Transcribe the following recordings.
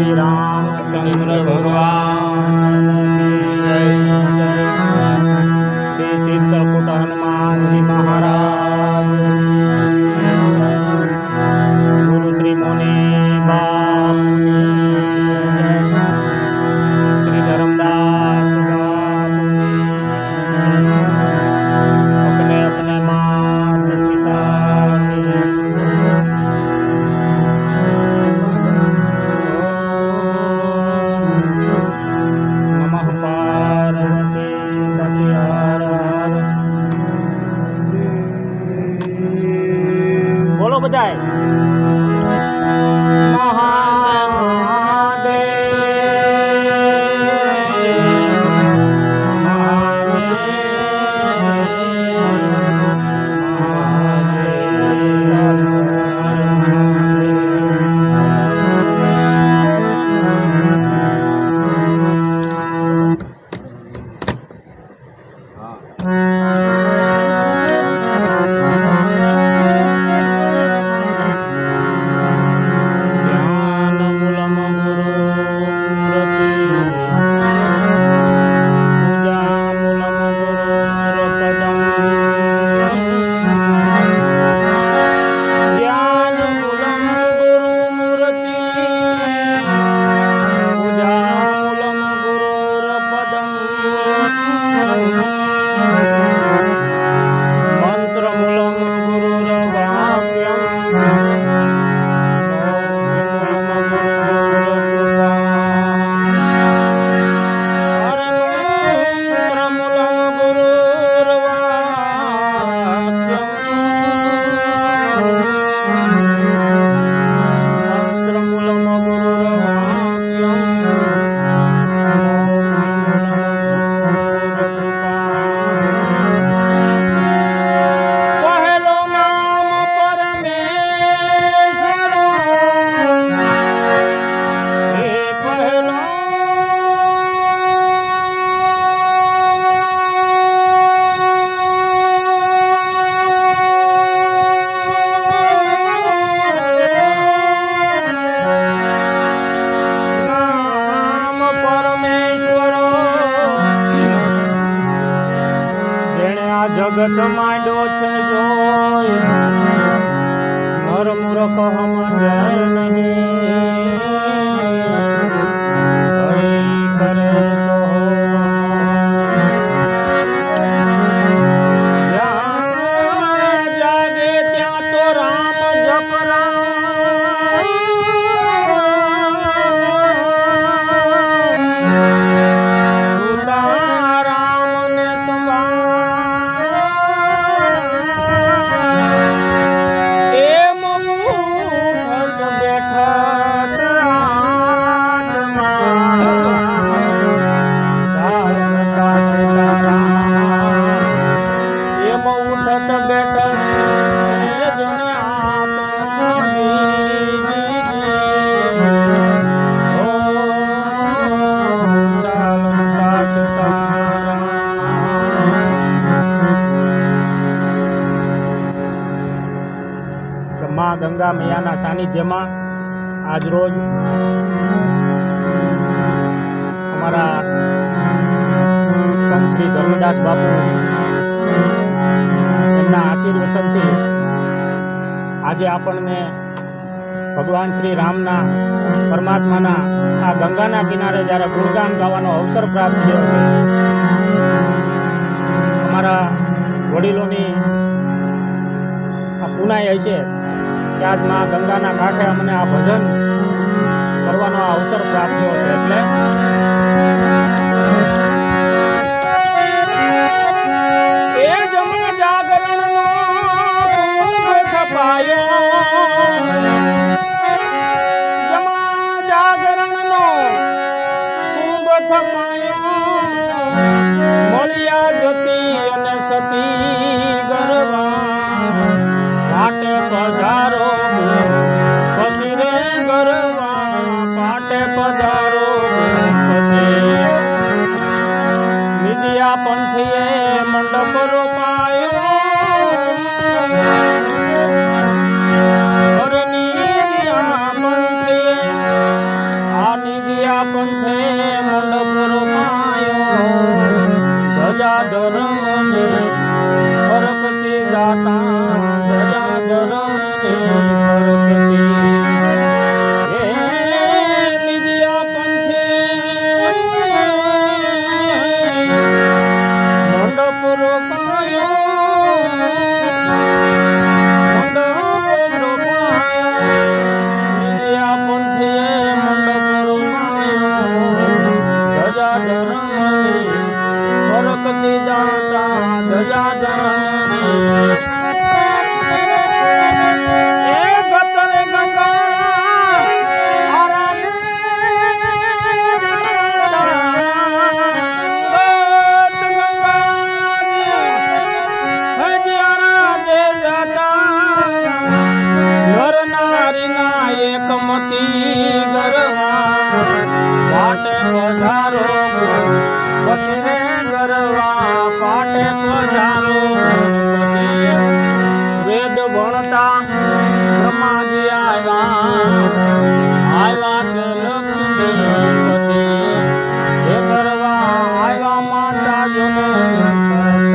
श्री रामचंद्र भगवान श्री चित्रकूट हनुमान जी महाराज गुरु श्री मुनि बाप श्री धर्मदास अपने अपने माता पिता बोलो बजाय जगत मांडो छे जोय नर मूर्ख समझे नहीं हरि करे सो ज्यां जागे त्यां तो राम जप माँ गंगा मैयाना सानिध्यमां आज रोज हमारा संत श्री धर्मदास बापू एमना आशीर्वचनथी आज आपने भगवान श्री रामना परमात्माना आ गंगाना किनारे ज्यारे गुणगान गावानो अवसर प्राप्त थयो छे। हमारा वडीलोनी आ पुनाई हशे कि आज माँ गंगाना कांठे अमने आ भजन करवानो अवसर प्राप्त थयो छे એટલે ए जमा जागरणनो खूब थपायो जमा जागरणनो खूब थपायो મળ્યા જતી અને સતી ગરવા પાટે પધારો પતિ રે ગરવા પાટે પધારો પતિ નિધિયા પંથીએ મંડપ રોપાયો નિધિયા પંથીએ આ પાટે પધારો ગણપતિ રે ગરવા પાટે પધારો ગણપતિ વેદ ભણતા બ્રહ્માજી આવ્યા છે લક્ષ્મીપતિ હે ગરવા આવ્યા માતા જનની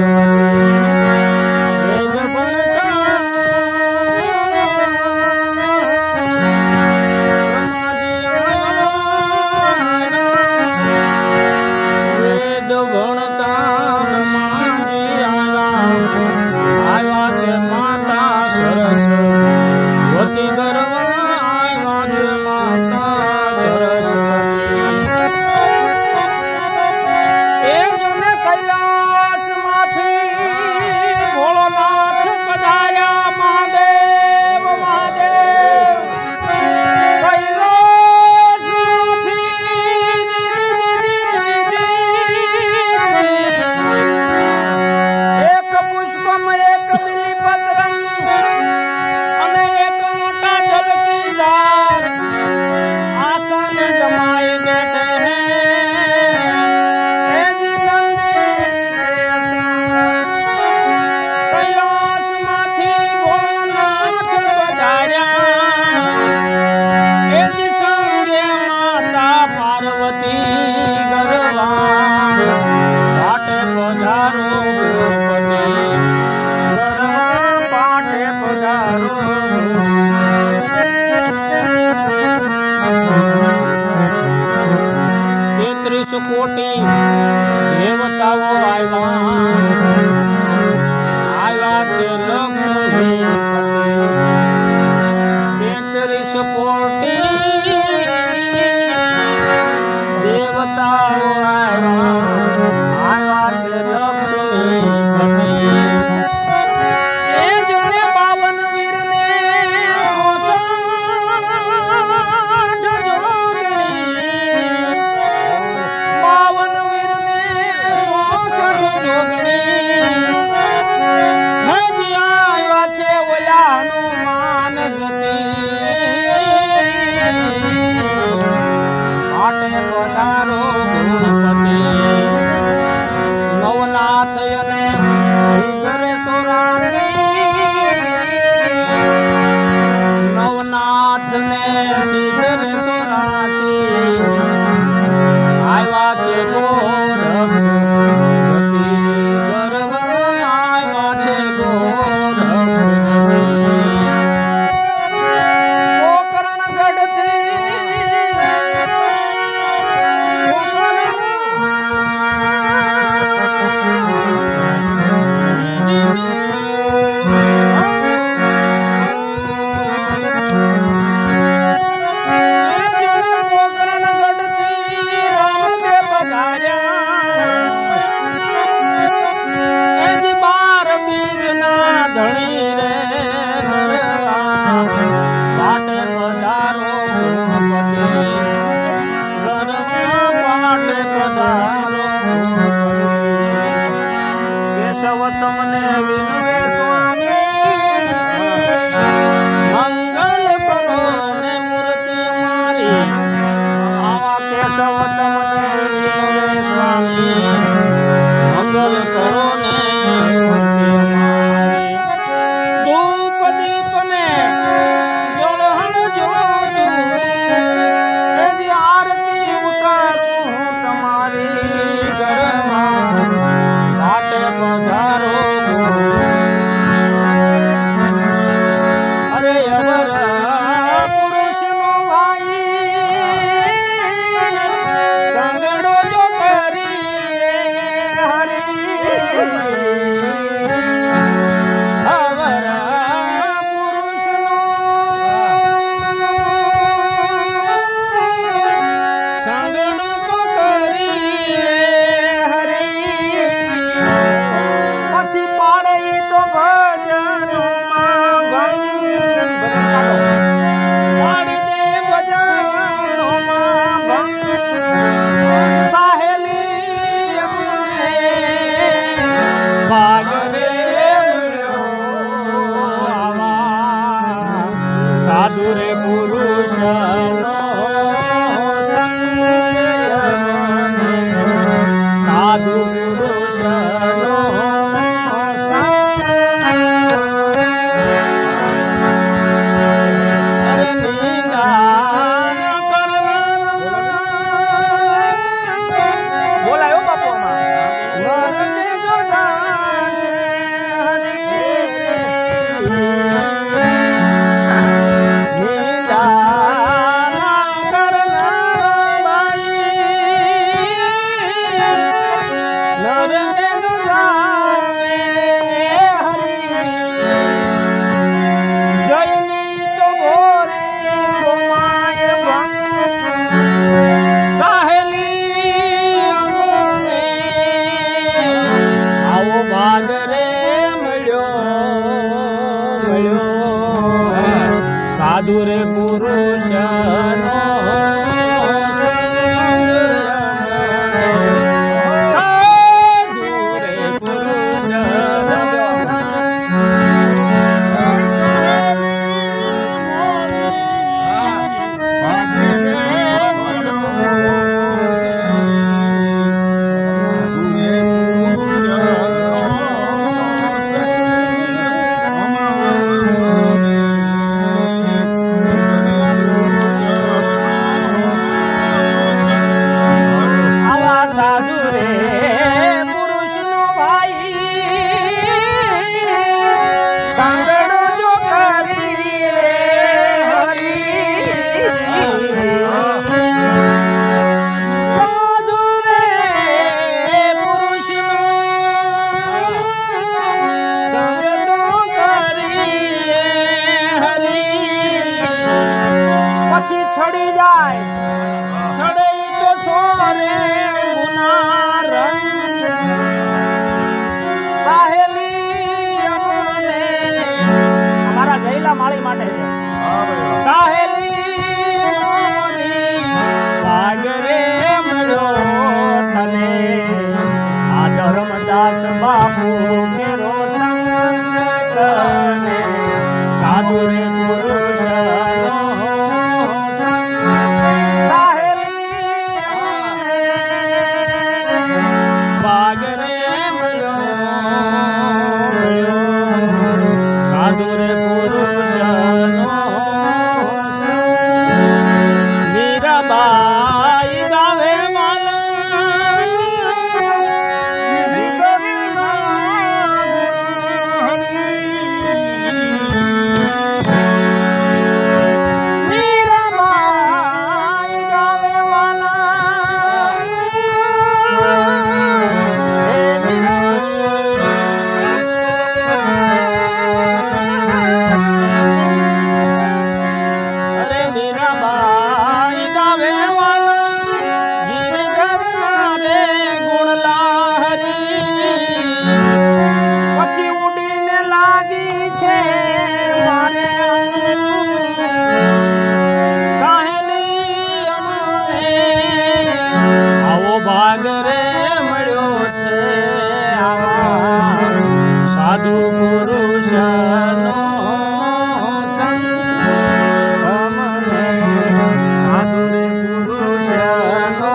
કોટી દેવતાઓ આવ્યા છે લક્ષ્મી 33 કોટી દેવતાઓ આવ્યા છે લક્ષ્મી એ જોને 52 વીરને પાટે પધારો ગણપતિ પહેલા માળી માટે છે. હા ભાઈ સાહેલી મોરી વાગરે મળ્યો તને આ ધર્મદાસ બાપુ મેરો સંગ તને સાધુ રે પુરુષનો સંગ. સાહેલી વાગરે મળ્યો સાધુ રે પુરુષનો મીરાબાઈ ગાવે ભાગરે મળ્યો છે આવા સાધુ પુરુષનો સંગ. અમને સાધુ રે પુરુષનો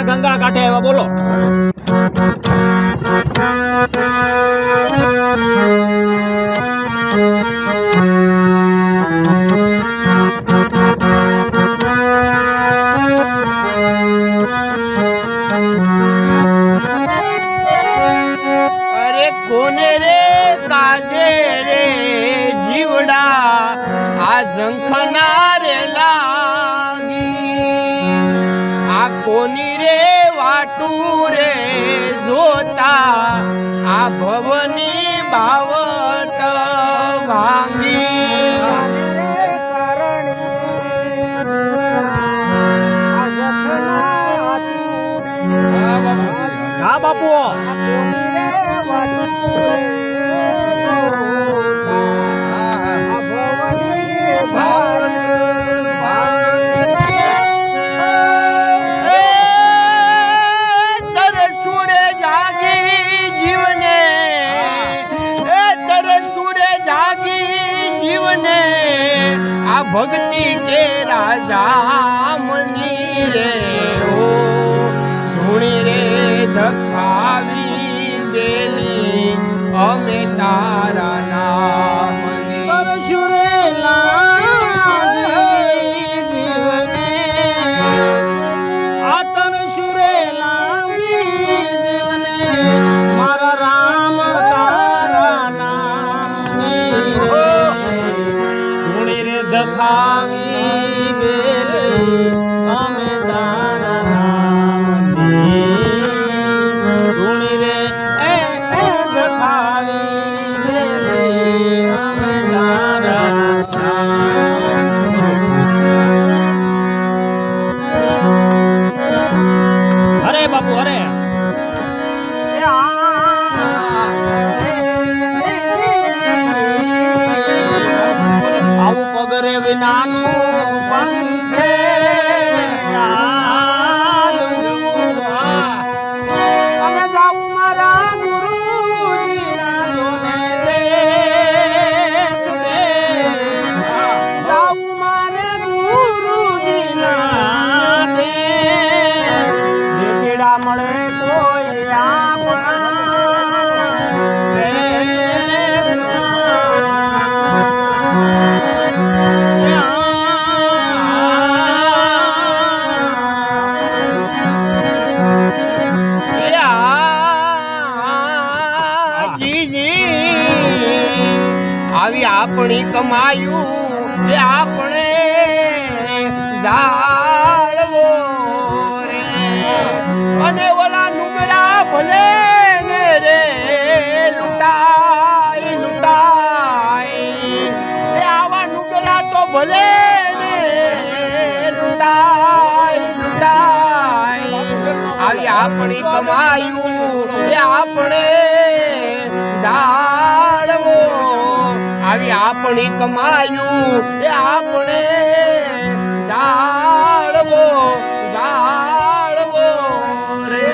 ગંગા કાંઠે આવ્યા બોલો. અરે કોને રે કાજે રે જીવડા આ ઝંખના રે લાગી આ કોની રે વાટું રે જોતા આ ભવની બાવટ ભાંગી હા બાપુ તરસુરે જાગી જીવને તરસુરે જાગી જીવને આ ભક્તિ કે રાજા મની રે ઓ ધૂણી રે ધખાવી બેલી અમે તારા નામની તરસુરે લાગી જીવને આ તરસુરે લાગી જીવને મારા રામ તારા નામની રે ધૂણી રે ધખાવી બેલી અમે તારા નામની ધૂણી રે ધખાવી બેલી અમે તારા હરે બાપુ હરે આવું પગરે વિનાનું પંથે અમે જાઉં મારા ગુરુજીના જોને દેશ દે જાઉં મારે ગુરુજીના દેશીડા મળે કોઈ આપણા આવી આપણી કમાયું એ આપણે જાળવો રે અને ઓલા નુગરા ભલે ને રે લૂંટાય લૂંટાય એ આવા નુગરા તો ભલે ને લૂંટાય લૂંટાય આવી આપણી કમાયું એ આપણે જાળવો આવી આપણી કમાયું એ આપણે જાળવો જાળવો રે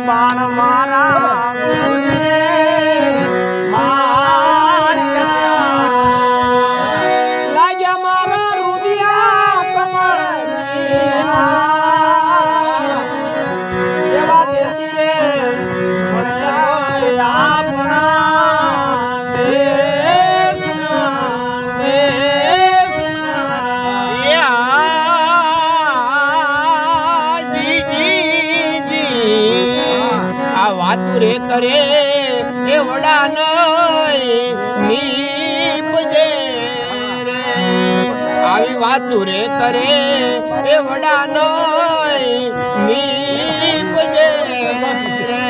બાણ મારા લાગ્યા મારા રૂપિયા કમળ એવા દેશી રે આપણા વાતુરે કરે એ વડા નીપજે રે આવી વાતુરે કરે એ વડા નીપજે રે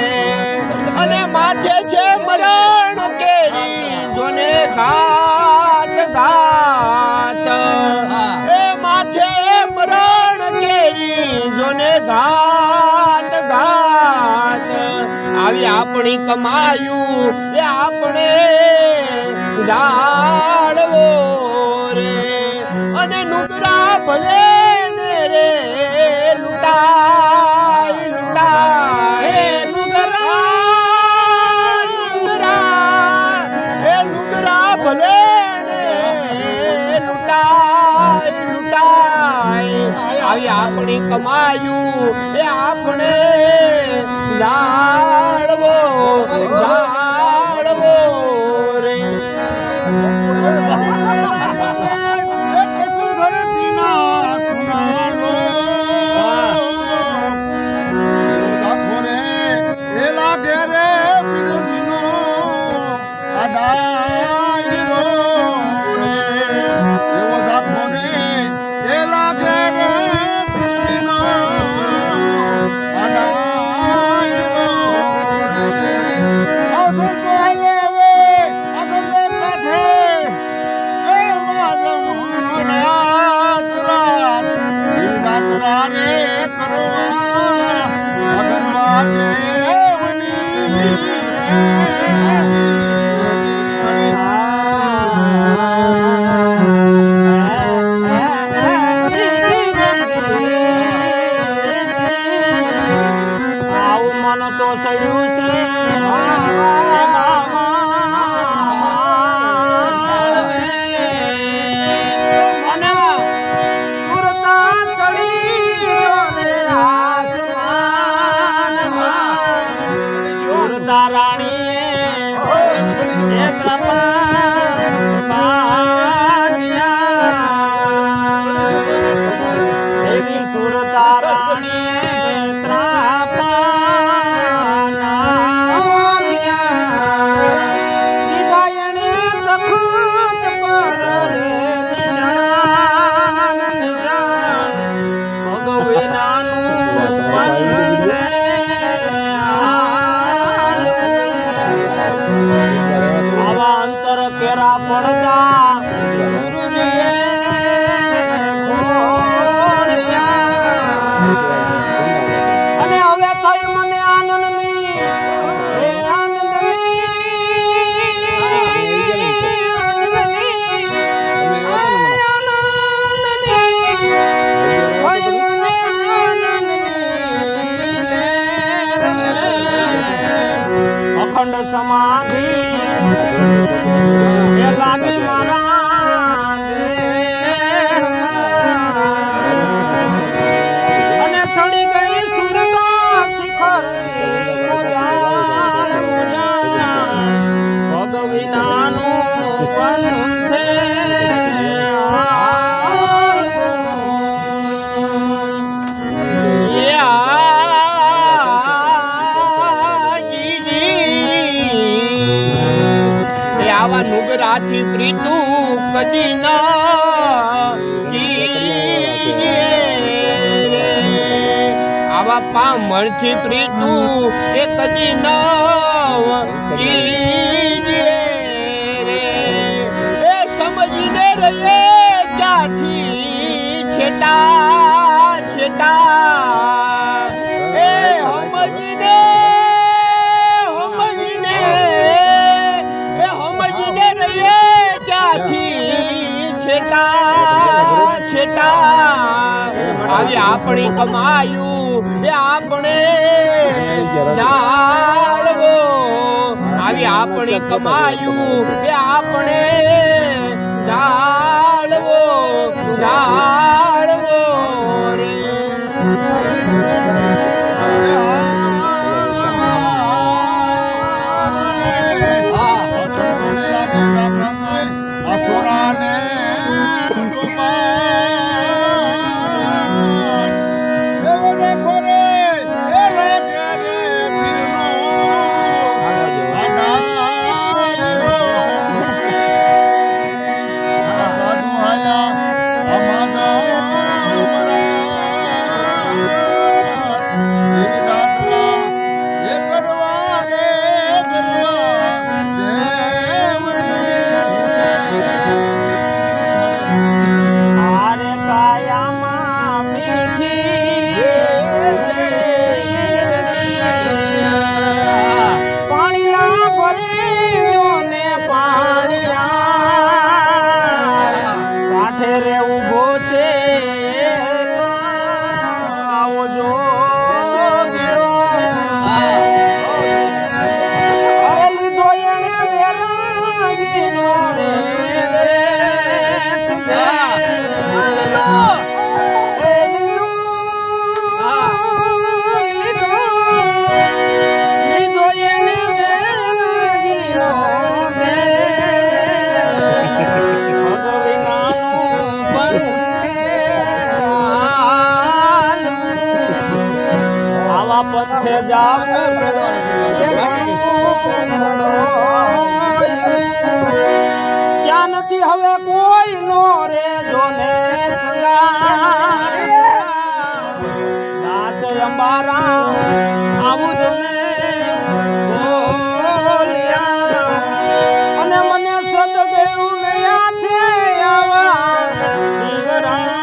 અને માથે છે મરણ કેરી જોને ઘાત ઘાત એ માથે મરણ કેરી જોને ઘાત ઘાત આપણી કમાયું એ આપણે જાળવો રે અને નુકરા ભલે ને રે લૂંટાય લૂંટાય નુકરા ભલે ને લૂંટાય લૂંટાય આવી આપણી કમાયું એ આપણે જાળવો જાળવો રે સમાધિ એ લાગી મારા અને ચડી ગઈ સુરતા શિખર ભગવિનાનું પંથે આવા નુગરાથી પ્રીતું કદી ના કીજે રે આવા પામરથી પ્રીતું એ કદી ના કીજે રે એ સમજીને રહે ક્યાંથી છેટા છેટા એ સમજીને આવી આપણી કમાયું એ આપણે જાળવો આવી આપણી કમાયું એ આપણે જાળવો જાળવો રે ને પાણિયા કાંઠે રે ઊભો છે આવો જો અરે લીધો એને વેરાગીનો રે પંથે જાવ ત્યાં નથી હવે કોઈ નો રે જોને દાસ અંબારા આવું જને બોલ્યા અને મને સદગુરુ મળ્યા છે આવા શિવરામ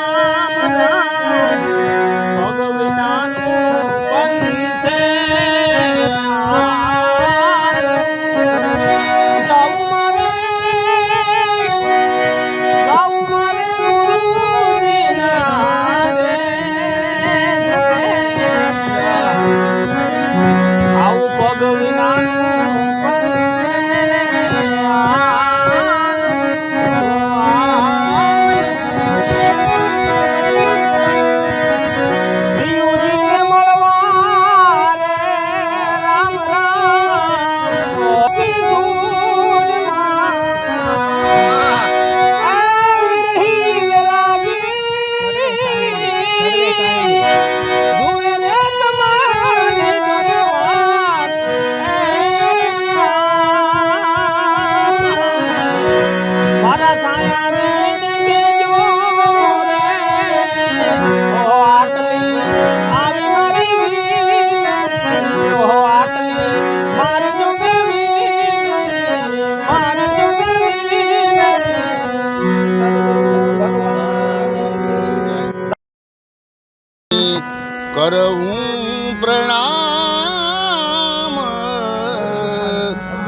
કરવું પ્રણામ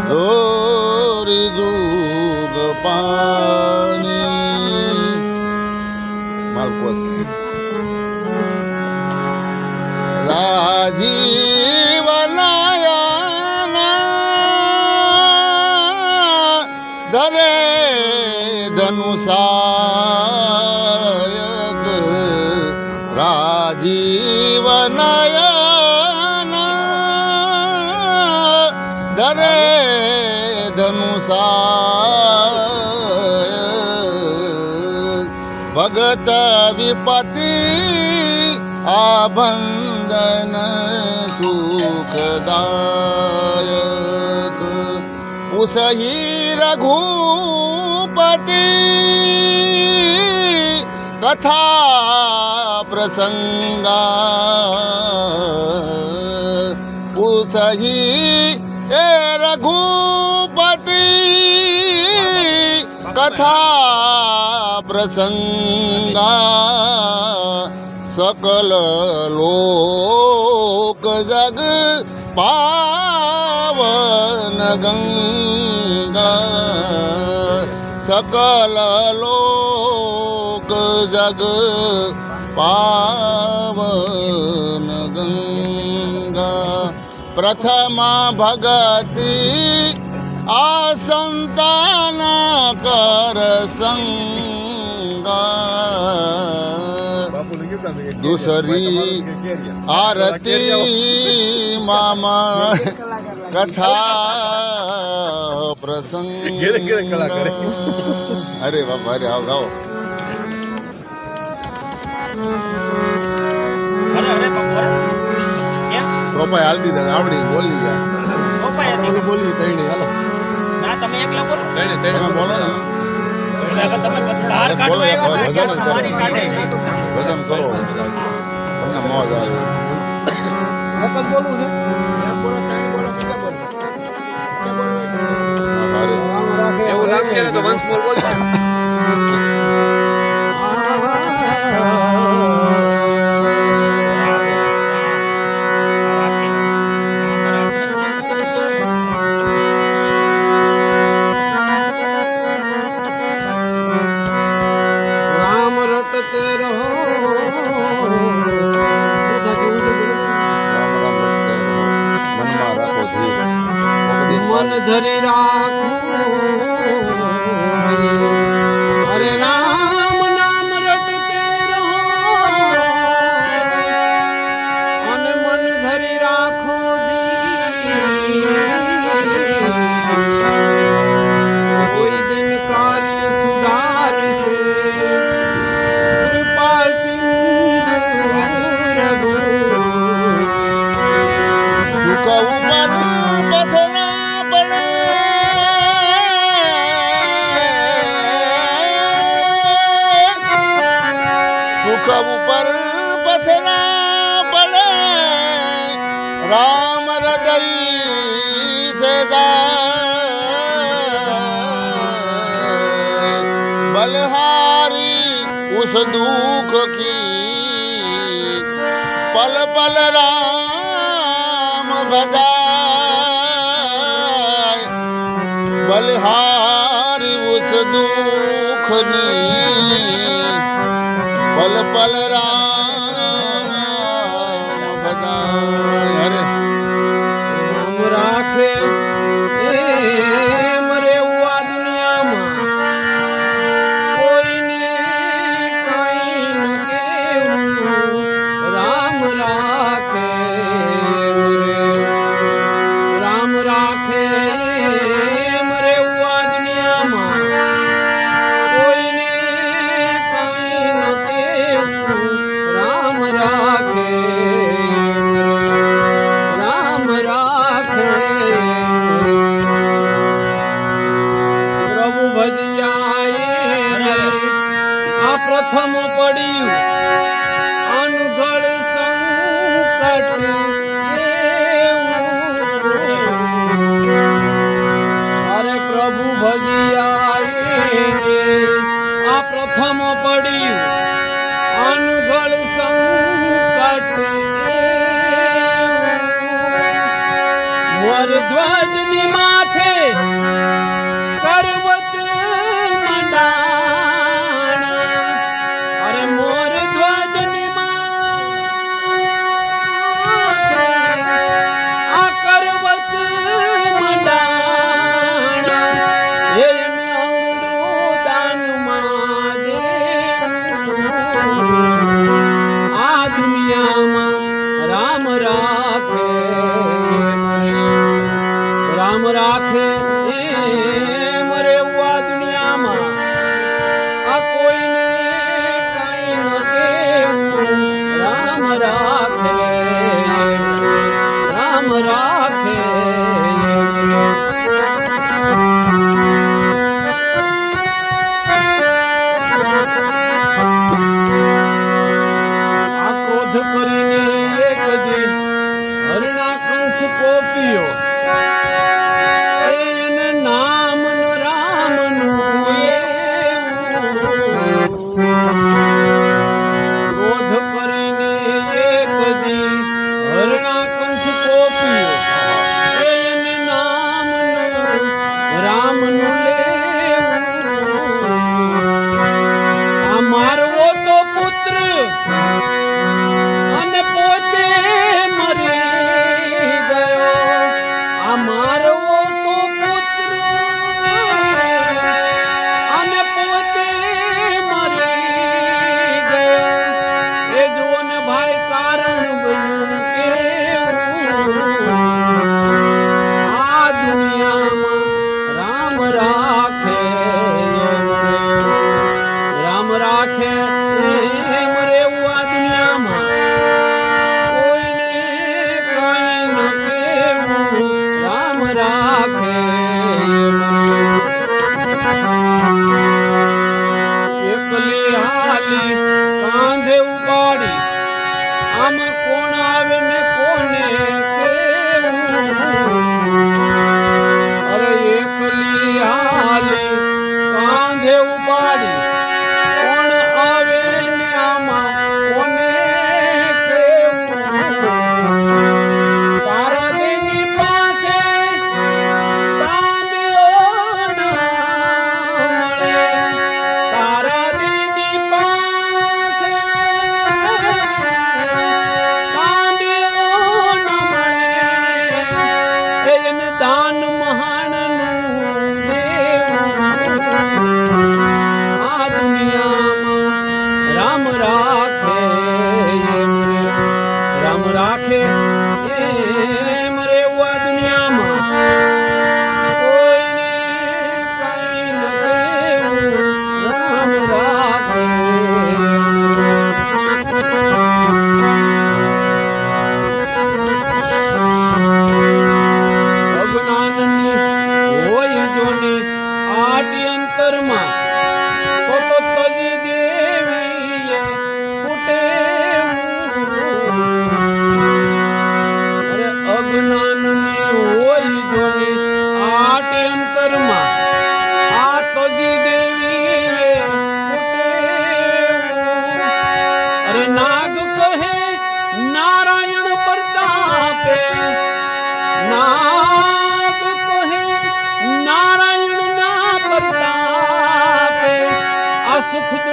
દોરી દૂગ પાણી માલપોત રાજીવ નયના ધરે ધનુષાયક રાજીવ નયના ધરે ધનુષાયક ભગત વિપતિ આબંધન સુખદાયક ઉસહી રઘુપતિ કથા પ્રસંગા ઉસહી એ રઘુપતિ કથા પ્રસંગા सकल लोक जग पावन गंगा सकल लोक जग पावन गंगा प्रथमा भगति आसंतान कर संगा दूसरी आरती मामा कथा प्रसंग अरे बाबा अरे आओ गाओ સોપાઈ હાલ દીધા આવડી બોલી ગયા સોપાઈ બોલી તઈને હાલો ના તમે એકલા બોલો તમે બોલો ને એટલે તમે ધાર કાઢવા આવ્યા હતા કે તમારી કાઢે ભજન કરો તમને મોજ આવે એક જ બોલવું છે એવું લાગશે ને તો વંશ બોલ બોલ રાખું અરે રામ નામ રટતે રહો અને મન ધરી રાખો કોઈ દિન કાર્ય સુધારશે કૃપા સિંધુ રઘુ દુઃખ ઉપર પથરા પડે દુઃખ ઉપર પથરા પડે રામ હૃદય સે जाए बलहारी उस दुख की पल पल राम भजाय बलहारी उस दुख पल पल राम भजाय अरे નામ રાખે એમ રેવું આ દુનિયામાં કોઈને કાંઈ ન કહેવું રામ રાખે રામ રાખે એમ રેવું આ દુનિયામાં કોઈને કાંઈ ન કહેવું રામ રાખે રામ રાખે પ્રભુ ભજિયાએ આ પ્રથમ પડ્યું અનગળ સંકટ અરે પ્રભુ ભજિયાએ આ પ્રથમ પડ્યું અનગળ સંકટ મોર ધ્વજની માથે કરવત મંડાણા અરે મોર ધ્વજની માથે આ કરવત મંડાણા હે નવડું દાનમાં દેવું આ દુનિયામાં રામ રાખે રામ રાખે એમ રેવું આ દુનિયામાં આ કોઈને કાંઈ ન કહેવું રામ રાખે રામ રાખે આ ક્રોધ કરીને એક દી હરણા કંસ પોપ્યો એને નામ સુખ